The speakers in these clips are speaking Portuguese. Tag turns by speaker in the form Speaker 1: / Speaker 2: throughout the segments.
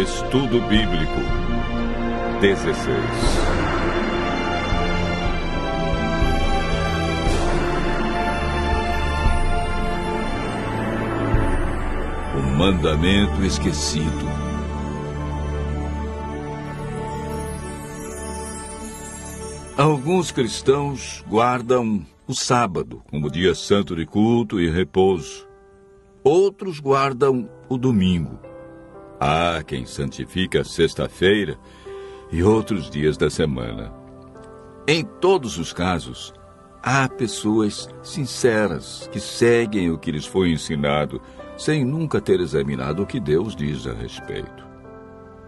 Speaker 1: Estudo Bíblico 16. O mandamento esquecido. Alguns cristãos guardam o sábado como dia santo de culto e repouso. Outros guardam o domingo. Há quem santifica a sexta-feira e outros dias da semana. Em todos os casos, há pessoas sinceras que seguem o que lhes foi ensinado, sem nunca ter examinado o que Deus diz a respeito.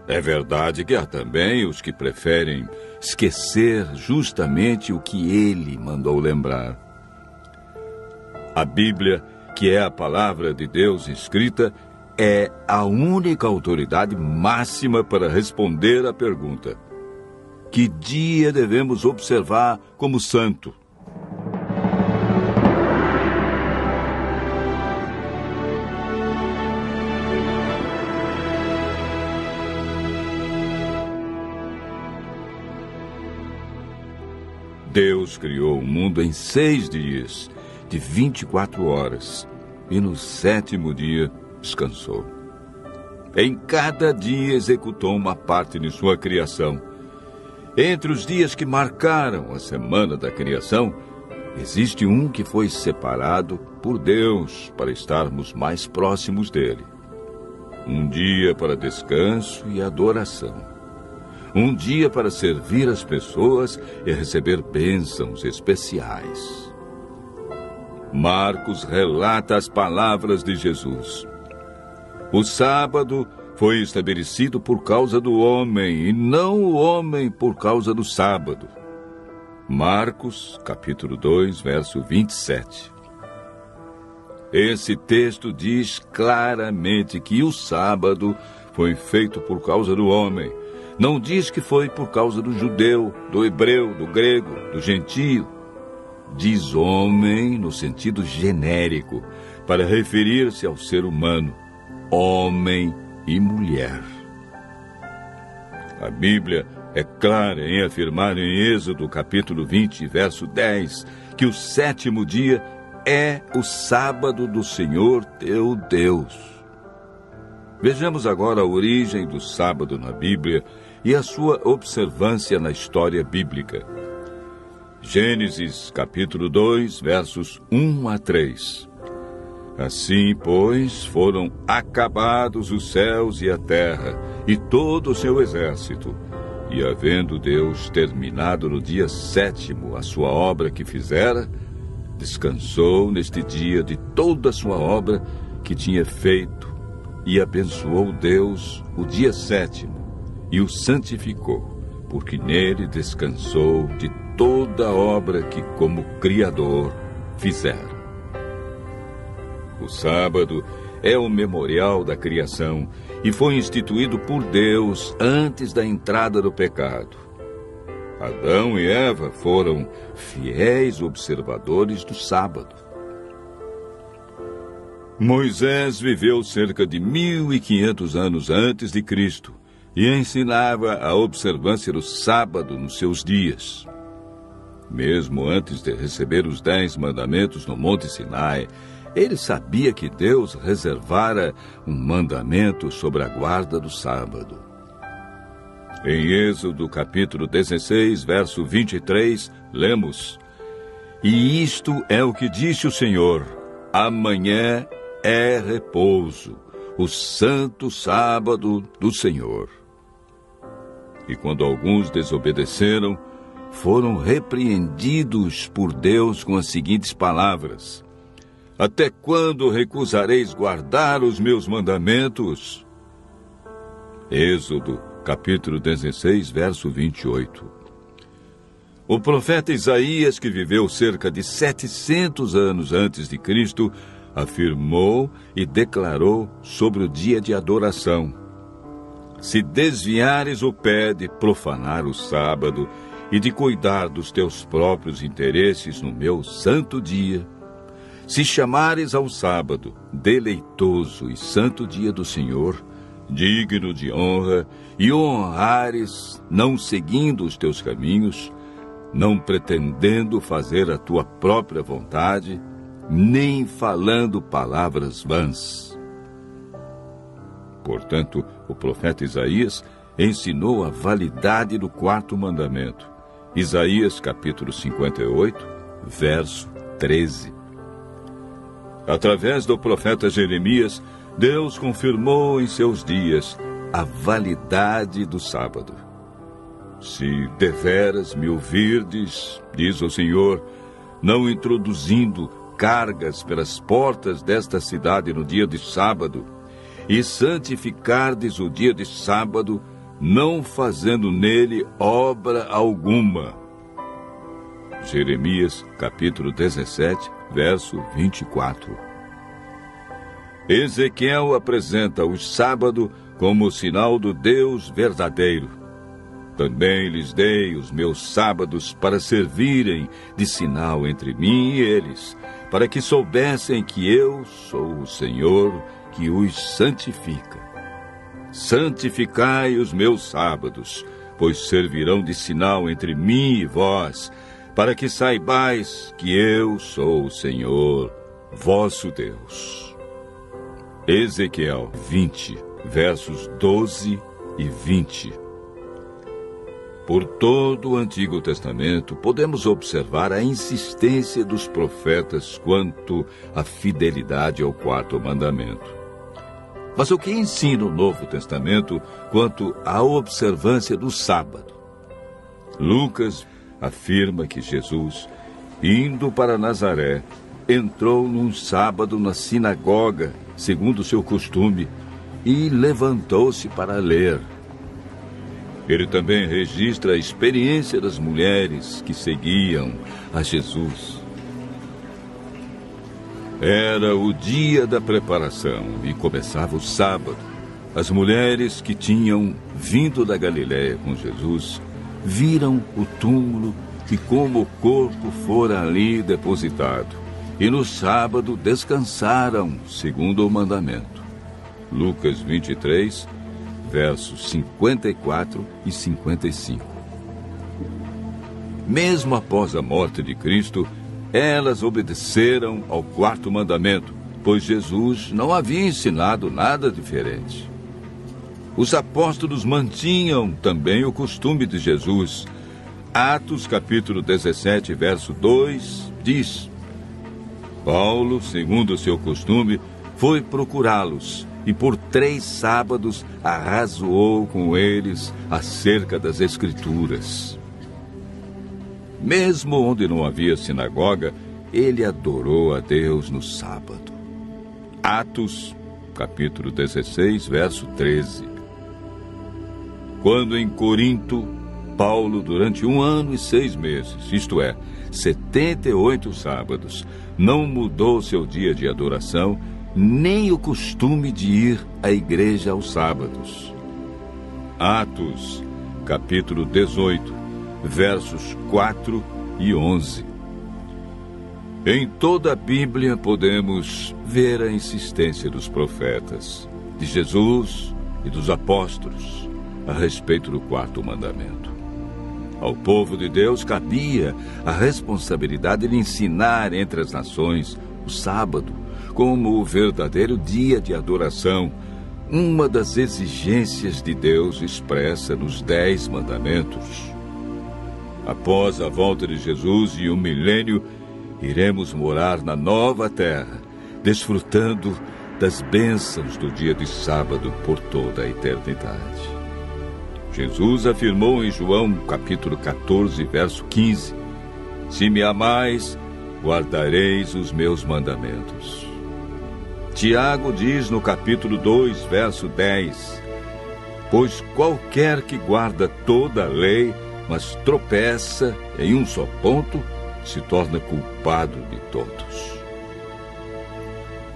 Speaker 1: É verdade que há também os que preferem esquecer justamente o que Ele mandou lembrar. A Bíblia, que é a palavra de Deus escrita, é a única autoridade máxima para responder à pergunta: que dia devemos observar como santo? Deus criou o mundo em 6 dias, de 24 horas, e no 7º dia descansou. Em cada dia executou uma parte de sua criação. Entre os dias que marcaram a semana da criação, existe um que foi separado por Deus para estarmos mais próximos dele. Um dia para descanso e adoração. Um dia para servir as pessoas e receber bênçãos especiais. Marcos relata as palavras de Jesus. O sábado foi estabelecido por causa do homem, e não o homem por causa do sábado. Marcos, capítulo 2, verso 27. Esse texto diz claramente que o sábado foi feito por causa do homem. Não diz que foi por causa do judeu, do hebreu, do grego, do gentio. Diz homem no sentido genérico, para referir-se ao ser humano, homem e mulher. A Bíblia é clara em afirmar em Êxodo capítulo 20, verso 10, que o 7º dia é o sábado do Senhor teu Deus. Vejamos agora a origem do sábado na Bíblia e a sua observância na história bíblica. Gênesis capítulo 2, versos 1 a 3. Assim, pois, foram acabados os céus e a terra, e todo o seu exército. E havendo Deus terminado no dia 7º a sua obra que fizera, descansou neste dia de toda a sua obra que tinha feito, e abençoou Deus o dia 7º, e o santificou, porque nele descansou de toda a obra que como Criador fizera. O sábado é o memorial da criação e foi instituído por Deus antes da entrada do pecado. Adão e Eva foram fiéis observadores do sábado. Moisés viveu cerca de 1500 anos antes de Cristo e ensinava a observância do sábado nos seus dias. Mesmo antes de receber os 10 mandamentos no Monte Sinai, ele sabia que Deus reservara um mandamento sobre a guarda do sábado. Em Êxodo capítulo 16, verso 23, lemos: E isto é o que disse o Senhor: amanhã é repouso, o santo sábado do Senhor. E quando alguns desobedeceram, foram repreendidos por Deus com as seguintes palavras: Até quando recusareis guardar os meus mandamentos? Êxodo, capítulo 16, verso 28. O profeta Isaías, que viveu cerca de 700 anos antes de Cristo, afirmou e declarou sobre o dia de adoração: Se desviares o pé de profanar o sábado e de cuidar dos teus próprios interesses no meu santo dia, se chamares ao sábado deleitoso e santo dia do Senhor, digno de honra, e o honrares, não seguindo os teus caminhos, não pretendendo fazer a tua própria vontade, nem falando palavras vãs. Portanto, o profeta Isaías ensinou a validade do quarto mandamento. Isaías capítulo 58, verso 13. Através do profeta Jeremias, Deus confirmou em seus dias a validade do sábado. Se deveras me ouvirdes, diz o Senhor, não introduzindo cargas pelas portas desta cidade no dia de sábado, e santificardes o dia de sábado, não fazendo nele obra alguma. Jeremias, capítulo 17, verso 24. Ezequiel apresenta o sábado como sinal do Deus verdadeiro. Também lhes dei os meus sábados para servirem de sinal entre mim e eles, para que soubessem que eu sou o Senhor que os santifica. Santificai os meus sábados, pois servirão de sinal entre mim e vós, para que saibais que eu sou o Senhor, vosso Deus. Ezequiel 20, versos 12 e 20. Por todo o Antigo Testamento, podemos observar a insistência dos profetas quanto à fidelidade ao quarto mandamento. Mas o que ensina o Novo Testamento quanto à observância do sábado? Lucas afirma que Jesus, indo para Nazaré, entrou num sábado na sinagoga, segundo o seu costume, e levantou-se para ler. Ele também registra a experiência das mulheres que seguiam a Jesus. Era o dia da preparação e começava o sábado. As mulheres que tinham vindo da Galiléia com Jesus viram o túmulo e como o corpo fora ali depositado. E no sábado descansaram, segundo o mandamento. Lucas 23, versos 54 e 55. Mesmo após a morte de Cristo, elas obedeceram ao quarto mandamento, pois Jesus não havia ensinado nada diferente. Os apóstolos mantinham também o costume de Jesus. Atos capítulo 17, verso 2, diz: Paulo, segundo o seu costume, foi procurá-los e por 3 sábados arrazoou com eles acerca das Escrituras. Mesmo onde não havia sinagoga, ele adorou a Deus no sábado. Atos, capítulo 16, verso 13. Quando em Corinto, Paulo, durante 1 ano e 6 meses, isto é, 78 sábados, não mudou seu dia de adoração, nem o costume de ir à igreja aos sábados. Atos, capítulo 18, versos 4 e 11. Em toda a Bíblia podemos ver a insistência dos profetas, de Jesus e dos apóstolos, a respeito do quarto mandamento. Ao povo de Deus cabia a responsabilidade de ensinar entre as nações o sábado como o verdadeiro dia de adoração, uma das exigências de Deus expressa nos 10 mandamentos. Após a volta de Jesus e o milênio, iremos morar na nova terra, desfrutando das bênçãos do dia de sábado por toda a eternidade. Jesus afirmou em João, capítulo 14, verso 15, Se me amais, guardareis os meus mandamentos. Tiago diz no capítulo 2, verso 10, Pois qualquer que guarda toda a lei, mas tropeça em um só ponto, se torna culpado de todos.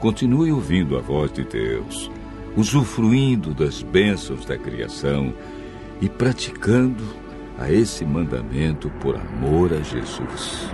Speaker 1: Continue ouvindo a voz de Deus, usufruindo das bênçãos da criação e praticando a esse mandamento por amor a Jesus.